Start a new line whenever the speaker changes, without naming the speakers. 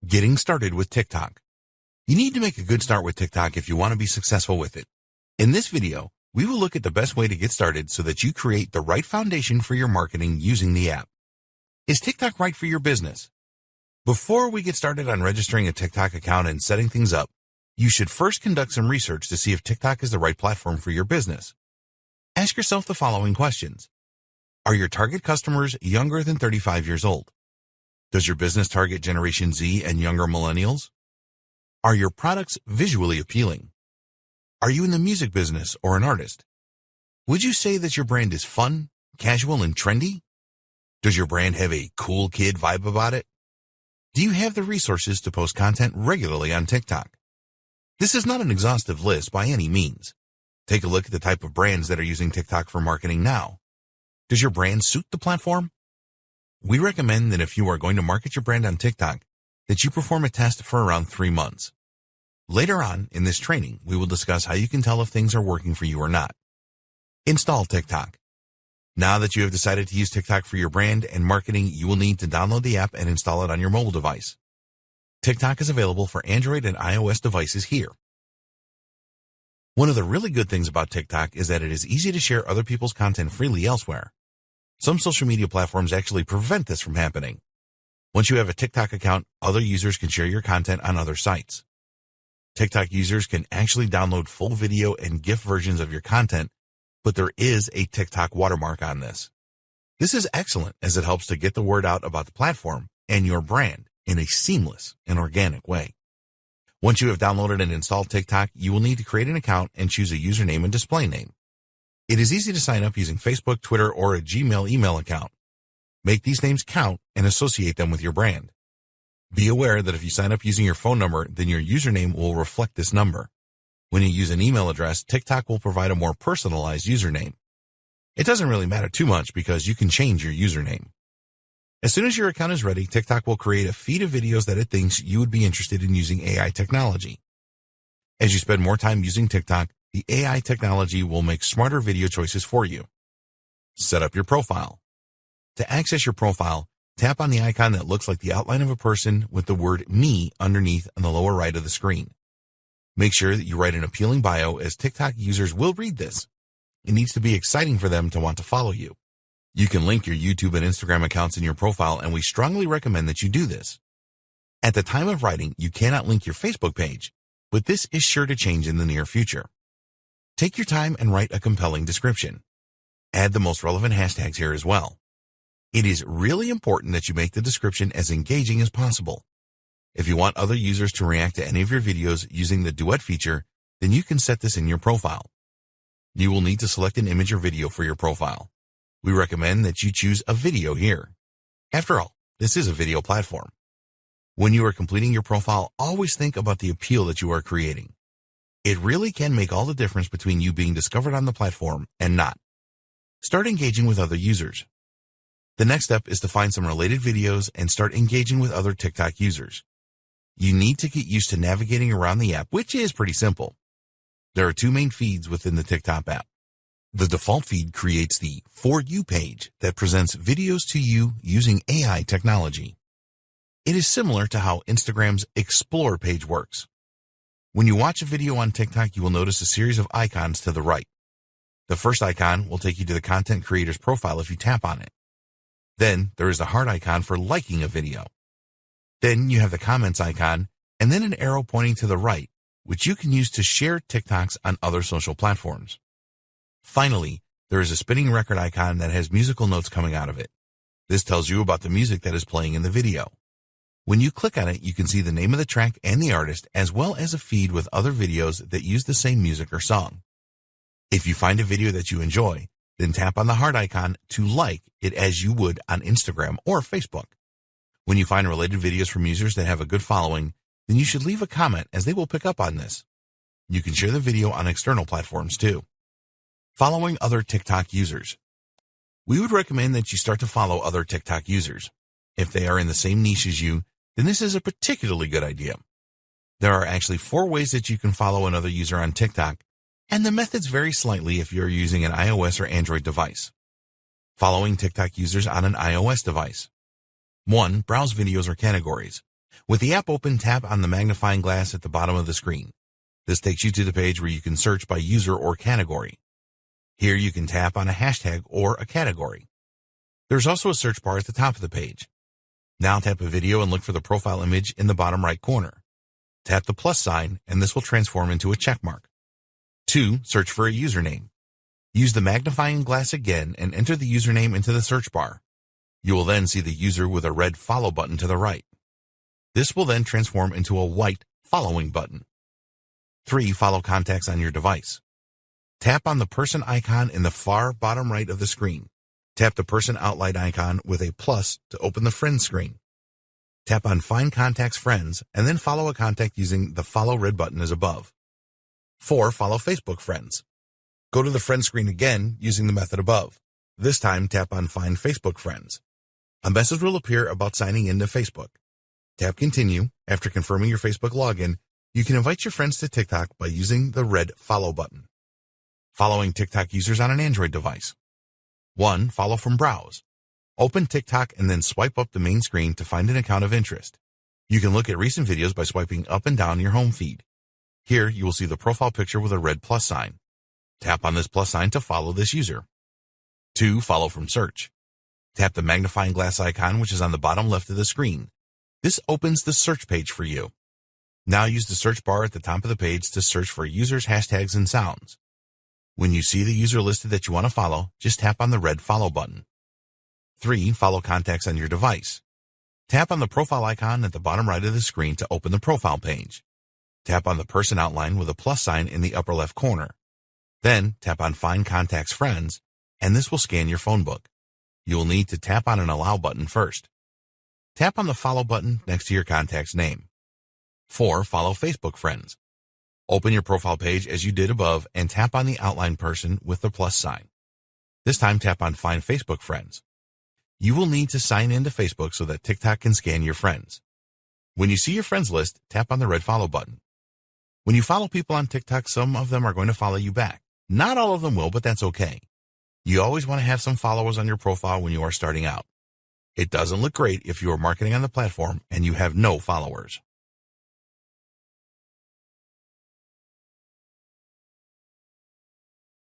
Getting started with TikTok. You need to make a good start with TikTok if you want to be successful with it. In this video, we will look at the best way to get started so that you create the right foundation for your marketing using the app. Is TikTok right for your business? Before we get started on registering a TikTok account and setting things up, you should first conduct some research to see if TikTok is the right platform for your business. Ask yourself the following questions. Are your target customers younger than 35 years old? Does your business target Generation Z and younger millennials? Are your products visually appealing? Are you in the music business or an artist? Would you say that your brand is fun, casual, and trendy? Does your brand have a cool kid vibe about it? Do you have the resources to post content regularly on TikTok? This is not an exhaustive list by any means. Take a look at the type of brands that are using TikTok for marketing now. Does your brand suit the platform? We recommend that if you are going to market your brand on TikTok, that you perform a test for around 3 months. Later on in this training, we will discuss how you can tell if things are working for you or not. Install TikTok. Now that you have decided to use TikTok for your brand and marketing, you will need to download the app and install it on your mobile device. TikTok is available for Android and iOS devices here. One of the really good things about TikTok is that it is easy to share other people's content freely elsewhere. Some social media platforms actually prevent this from happening. Once you have a TikTok account, other users can share your content on other sites. TikTok users can actually download full video and GIF versions of your content, but there is a TikTok watermark on this. This is excellent as it helps to get the word out about the platform and your brand in a seamless and organic way. Once you have downloaded and installed TikTok, you will need to create an account and choose a username and display name. It is easy to sign up using Facebook, Twitter, or a Gmail email account. Make these names count and associate them with your brand. Be aware that if you sign up using your phone number, then your username will reflect this number. When you use an email address, TikTok will provide a more personalized username. It doesn't really matter too much because you can change your username. As soon as your account is ready, TikTok will create a feed of videos that it thinks you would be interested in using AI technology. As you spend more time using TikTok, the AI technology will make smarter video choices for you. Set up your profile. To access your profile, tap on the icon that looks like the outline of a person with the word "me" underneath on the lower right of the screen. Make sure that you write an appealing bio as TikTok users will read this. It needs to be exciting for them to want to follow you. You can link your YouTube and Instagram accounts in your profile, and we strongly recommend that you do this. At the time of writing, you cannot link your Facebook page, but this is sure to change in the near future. Take your time and write a compelling description. Add the most relevant hashtags here as well. It is really important that you make the description as engaging as possible. If you want other users to react to any of your videos using the duet feature, then you can set this in your profile. You will need to select an image or video for your profile. We recommend that you choose a video here. After all, this is a video platform. When you are completing your profile, always think about the appeal that you are creating. It really can make all the difference between you being discovered on the platform and not. Start engaging with other users. The next step is to find some related videos and start engaging with other TikTok users. You need to get used to navigating around the app, which is pretty simple. There are 2 main feeds within the TikTok app. The default feed creates the For You page that presents videos to you using AI technology. It is similar to how Instagram's Explore page works. When you watch a video on TikTok, you will notice a series of icons to the right. The first icon will take you to the content creator's profile if you tap on it. Then there is the heart icon for liking a video. Then you have the comments icon, and then an arrow pointing to the right, which you can use to share TikToks on other social platforms. Finally, there is a spinning record icon that has musical notes coming out of it. This tells you about the music that is playing in the video. When you click on it, you can see the name of the track and the artist, as well as a feed with other videos that use the same music or song. If you find a video that you enjoy, then tap on the heart icon to like it as you would on Instagram or Facebook. When you find related videos from users that have a good following, then you should leave a comment as they will pick up on this. You can share the video on external platforms too. Following other TikTok users. We would recommend that you start to follow other TikTok users. If they are in the same niche as you, then this is a particularly good idea. There are actually 4 ways that you can follow another user on TikTok, and the methods vary slightly if you're using an iOS or Android device. Following TikTok users on an iOS device. 1. Browse videos or categories. With the app open, tap on the magnifying glass at the bottom of the screen. This takes you to the page where you can search by user or category. Here you can tap on a hashtag or a category. There's also a search bar at the top of the page. Now tap a video and look for the profile image in the bottom right corner. Tap the plus sign and this will transform into a check mark. 2. Search for a username. Use the magnifying glass again and enter the username into the search bar. You will then see the user with a red follow button to the right. This will then transform into a white following button. 3. Follow contacts on your device. Tap on the person icon in the far bottom right of the screen. Tap the person outline icon with a plus to open the friends screen. Tap on Find Contacts Friends and then follow a contact using the follow red button as above. 4. Follow Facebook friends. Go to the friends screen again using the method above. This time tap on Find Facebook Friends. A message will appear about signing into Facebook. Tap Continue. After confirming your Facebook login, you can invite your friends to TikTok by using the red follow button. Following TikTok users on an Android device. 1. Follow from Browse. Open TikTok and then swipe up the main screen to find an account of interest. You can look at recent videos by swiping up and down your home feed. Here you will see the profile picture with a red plus sign. Tap on this plus sign to follow this user. 2. Follow from Search. Tap the magnifying glass icon which is on the bottom left of the screen. This opens the search page for you. Now use the search bar at the top of the page to search for users, hashtags, and sounds. When you see the user listed that you want to follow, just tap on the red follow button. 3. Follow contacts on your device. Tap on the profile icon at the bottom right of the screen to open the profile page. Tap on the person outline with a plus sign in the upper left corner. Then tap on Find Contacts Friends, and this will scan your phone book. You will need to tap on an Allow button first. Tap on the Follow button next to your contact's name. 4. Follow Facebook friends. Open your profile page as you did above and tap on the outline person with the plus sign. This time tap on Find Facebook Friends. You will need to sign into Facebook so that TikTok can scan your friends. When you see your friends list, tap on the red follow button. When you follow people on TikTok, some of them are going to follow you back. Not all of them will, but that's okay. You always want to have some followers on your profile when you are starting out. It doesn't look great if you are marketing on the platform and you have no followers.